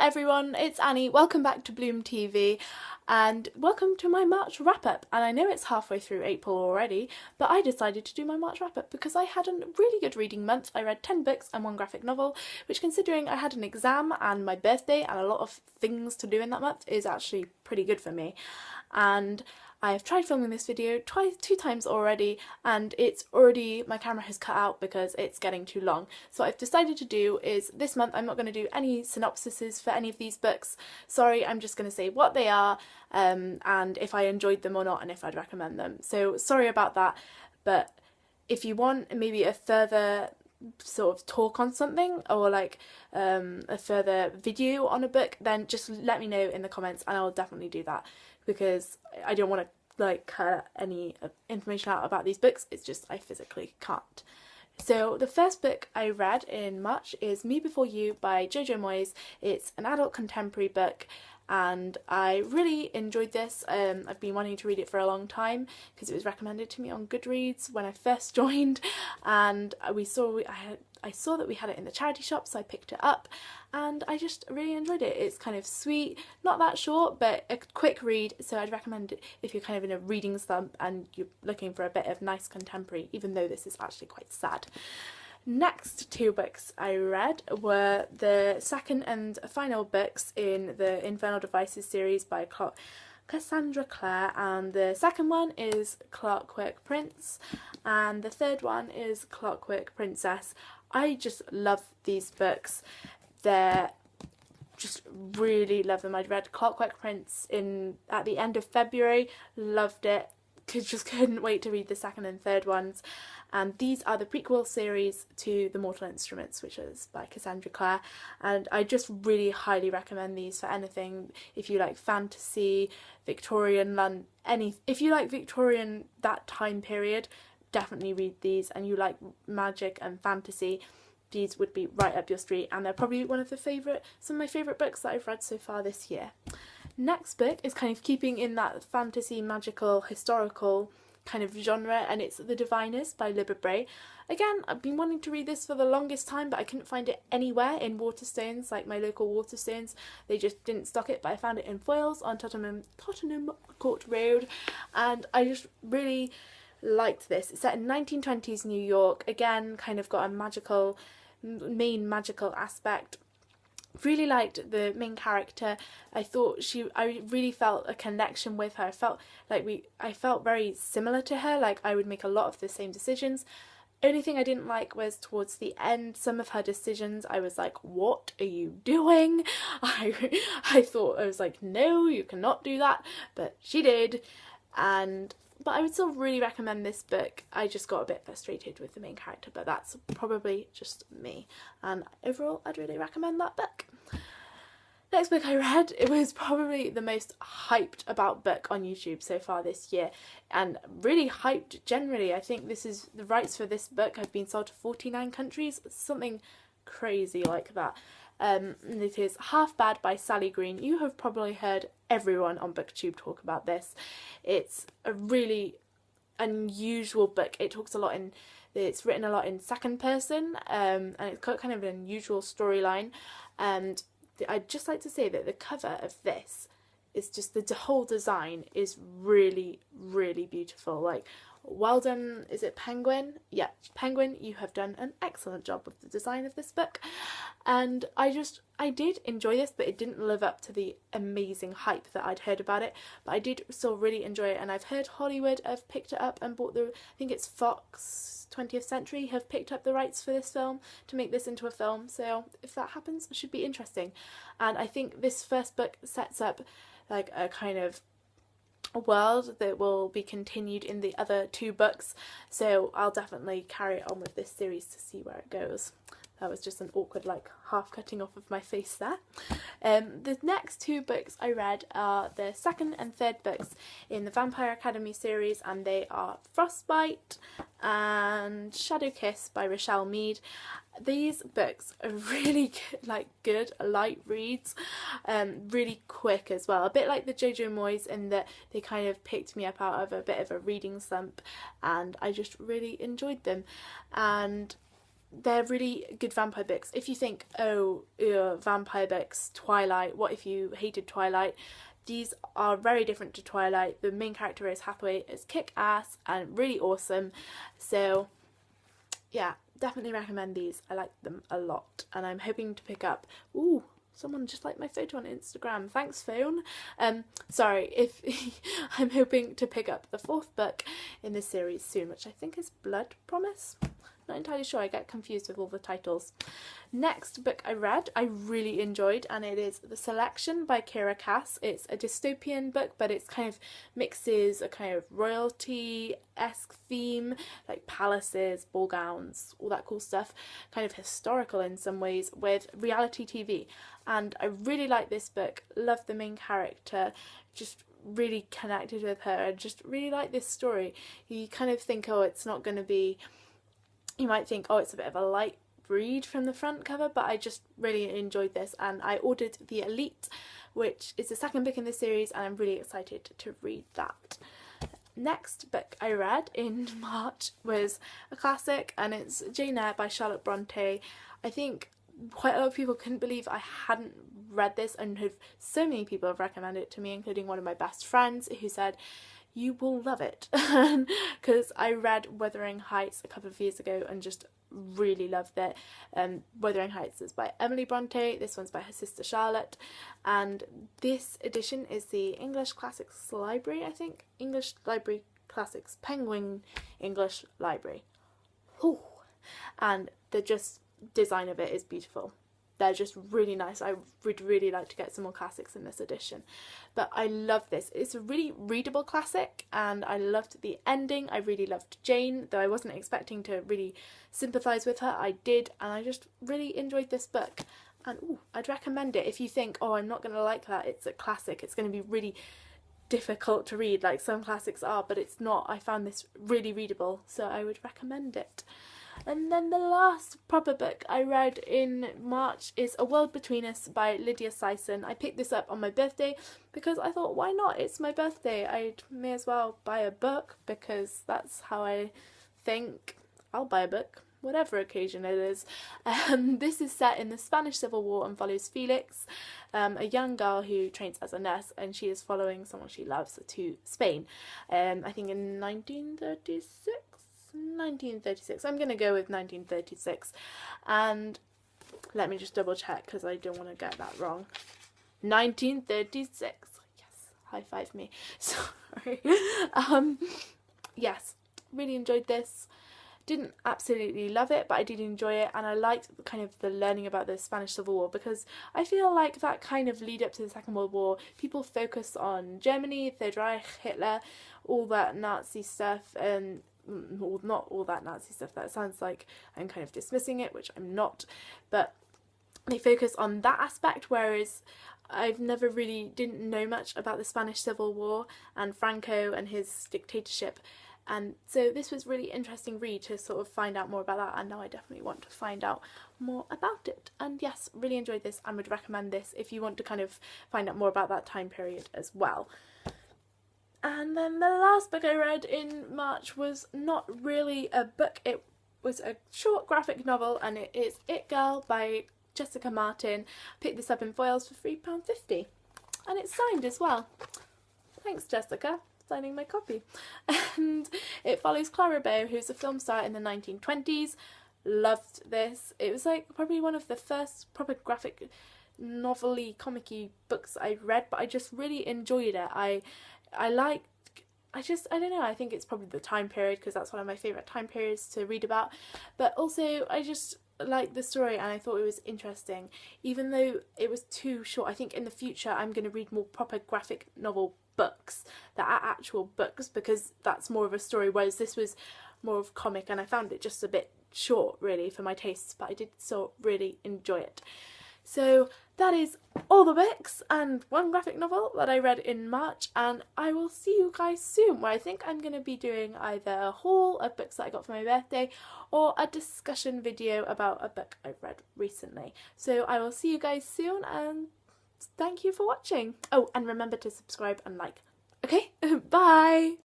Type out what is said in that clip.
everyone, it's Annie. Welcome back to BloomTV and welcome to my March wrap-up. And I know it's halfway through April already, but I decided to do my March wrap-up because I had a really good reading month. I read 10 books and 1 graphic novel, which, considering I had an exam and my birthday and a lot of things to do in that month, is actually pretty good for me. And I've tried filming this video two times already, and my camera has cut out because it's getting too long. So what I've decided to do is this month I'm not going to do any synopsises for any of these books. Sorry, I'm just going to say what they are and if I enjoyed them or not and if I'd recommend them. So sorry about that, but if you want maybe a further sort of talk on something or like a further video on a book, then just let me know in the comments and I'll definitely do that, because I don't want to like cut any information out about these books. It's just I physically can't. So the first book I read in March is Me Before You by Jojo Moyes. It's an adult contemporary book and I really enjoyed this. I've been wanting to read it for a long time because it was recommended to me on Goodreads when I first joined, and I saw that we had it in the charity shop, so I picked it up and I just really enjoyed it. It's kind of sweet, not that short, but a quick read, so I'd recommend it if you're kind of in a reading slump and you're looking for a bit of nice contemporary, even though this is actually quite sad. Next two books I read were the second and final books in the Infernal Devices series by Cassandra Clare, and the second one is Clockwork Prince and the third one is Clockwork Princess. I just love these books. They're just really love them. I'd read Clockwork Prince at the end of February, loved it, just couldn't wait to read the second and third ones. And these are the prequel series to The Mortal Instruments, which is by Cassandra Clare, and I just really highly recommend these for anything. If you like fantasy, Victorian London, if you like Victorian, that time period, definitely read these. And you like magic and fantasy, these would be right up your street, and they're probably some of my favourite books that I've read so far this year. Next book is kind of keeping in that fantasy, magical, historical kind of genre, and it's The Diviners by Libba Bray. Again, I've been wanting to read this for the longest time, but I couldn't find it anywhere in Waterstones, like my local Waterstones. They just didn't stock it, but I found it in Foyles on Tottenham Court Road, and I just really liked this. It's set in 1920s New York. Again, kind of got a main magical aspect. Really liked the main character. I really felt a connection with her. I felt very similar to her, like I would make a lot of the same decisions. Only thing I didn't like was towards the end, some of her decisions I was like, what are you doing? I was like, no, you cannot do that, but she did. But I would still really recommend this book. I just got a bit frustrated with the main character, but that's probably just me. And overall, I'd really recommend that book. Next book I read, it was probably the most hyped about book on YouTube so far this year, and really hyped generally. I think the rights for this book have been sold to 49 countries, something crazy like that. It is Half Bad by Sally Green. You have probably heard everyone on BookTube talk about this. It's a really unusual book. It's written a lot in second person, and it's got kind of an unusual storyline. And I'd just like to say that the cover of this is just, the whole design is really, really beautiful. Like, well done. Is it Penguin? Yeah, Penguin, you have done an excellent job with the design of this book. And I did enjoy this, but it didn't live up to the amazing hype that I'd heard about it. But I did still really enjoy it, and I've heard Hollywood have picked it up and bought I think it's Fox 20th Century have picked up the rights for this film to make this into a film. So if that happens, it should be interesting. And I think this first book sets up like a kind of a world that will be continued in the other two books, so I'll definitely carry on with this series to see where it goes. That was just an awkward like half cutting off of my face there. The next two books I read are the second and third books in the Vampire Academy series, and they are Frostbite and Shadow Kiss by Rochelle Mead. These books are really good light reads, really quick as well, a bit like the Jojo Moyes in that they kind of picked me up out of a bit of a reading slump, and I just really enjoyed them. And they're really good vampire books. If you think, oh, vampire books, Twilight, what if you hated Twilight? These are very different to Twilight. The main character, Rose Hathaway, is kick-ass and really awesome. So yeah, definitely recommend these. I like them a lot, and I'm hoping to pick up, ooh, someone just liked my photo on Instagram, thanks phone. Sorry, if I'm hoping to pick up the 4th book in this series soon, which I think is Blood Promise. Not entirely sure, I get confused with all the titles. Next book I read, I really enjoyed, and it is The Selection by Kira Cass. It's a dystopian book, but it's kind of mixes a kind of royalty-esque theme, like palaces, ball gowns, all that cool stuff, kind of historical in some ways, with reality TV. And I really like this book, loved the main character, just really connected with her, and just really like this story. You kind of think, oh, it's not going to be, you might think, oh, it's a bit of a light read from the front cover, but I just really enjoyed this, and I ordered The Elite, which is the 2nd book in this series, and I'm really excited to read that. Next book I read in March was a classic, and it's Jane Eyre by Charlotte Bronte. I think quite a lot of people couldn't believe I hadn't read this, and so many people have recommended it to me, including one of my best friends who said, you will love it, because I read Wuthering Heights a couple of years ago and just really loved it. Wuthering Heights is by Emily Bronte, this one's by her sister Charlotte, and this edition is the English Classics Library, I think, English Library Classics, Penguin English Library. Ooh. And the just design of it is beautiful. They're just really nice. I would really like to get some more classics in this edition. But I love this. It's a really readable classic, and I loved the ending. I really loved Jane, though I wasn't expecting to really sympathise with her. I did, and I just really enjoyed this book. And ooh, I'd recommend it if you think, oh, I'm not going to like that. It's a classic. It's going to be really difficult to read like some classics are, but it's not. I found this really readable, so I would recommend it. And then the last proper book I read in March is A World Between Us by Lydia Sison. I picked this up on my birthday because I thought, why not? It's my birthday. I may as well buy a book, because that's how I think. I'll buy a book, whatever occasion it is. This is set in the Spanish Civil War and follows Felix, a young girl who trains as a nurse, and she is following someone she loves to Spain, I think in 1936? 1936. I'm going to go with 1936, and let me just double check because I don't want to get that wrong. 1936. Yes, high five me. Sorry. Yes, really enjoyed this. Didn't absolutely love it, but I did enjoy it, and I liked kind of the learning about the Spanish Civil War, because I feel like that kind of lead up to the Second World War, people focus on Germany, Third Reich, Hitler, all that Nazi stuff, and well, not all that Nazi stuff. That sounds like I'm kind of dismissing it, which I'm not, but they focus on that aspect, whereas I've never really didn't know much about the Spanish Civil War and Franco and his dictatorship, and so this was really interesting read to sort of find out more about that, and now I definitely want to find out more about it. And yes, really enjoyed this and would recommend this if you want to kind of find out more about that time period as well. And then the last book I read in March was not really a book, it was a short graphic novel, and it is It Girl by Jessica Martin. Picked this up in foils for £3.50, and it's signed as well. Thanks, Jessica, for signing my copy. And it follows Clara Bow, who's a film star in the 1920s. Loved this. It was like probably one of the first proper graphic novel-y, comic-y books I read, but I just really enjoyed it. I don't know, I think it's probably the time period, because that's one of my favourite time periods to read about, but also I just liked the story and I thought it was interesting, even though it was too short. I think in the future I'm going to read more proper graphic novel books that are actual books, because that's more of a story, whereas this was more of comic, and I found it just a bit short really for my tastes, but I did still really enjoy it. So that is all the books and one graphic novel that I read in March, and I will see you guys soon, where I think I'm going to be doing either a haul of books that I got for my birthday or a discussion video about a book I've read recently. So I will see you guys soon, and thank you for watching. Oh, and remember to subscribe and like. Okay, bye!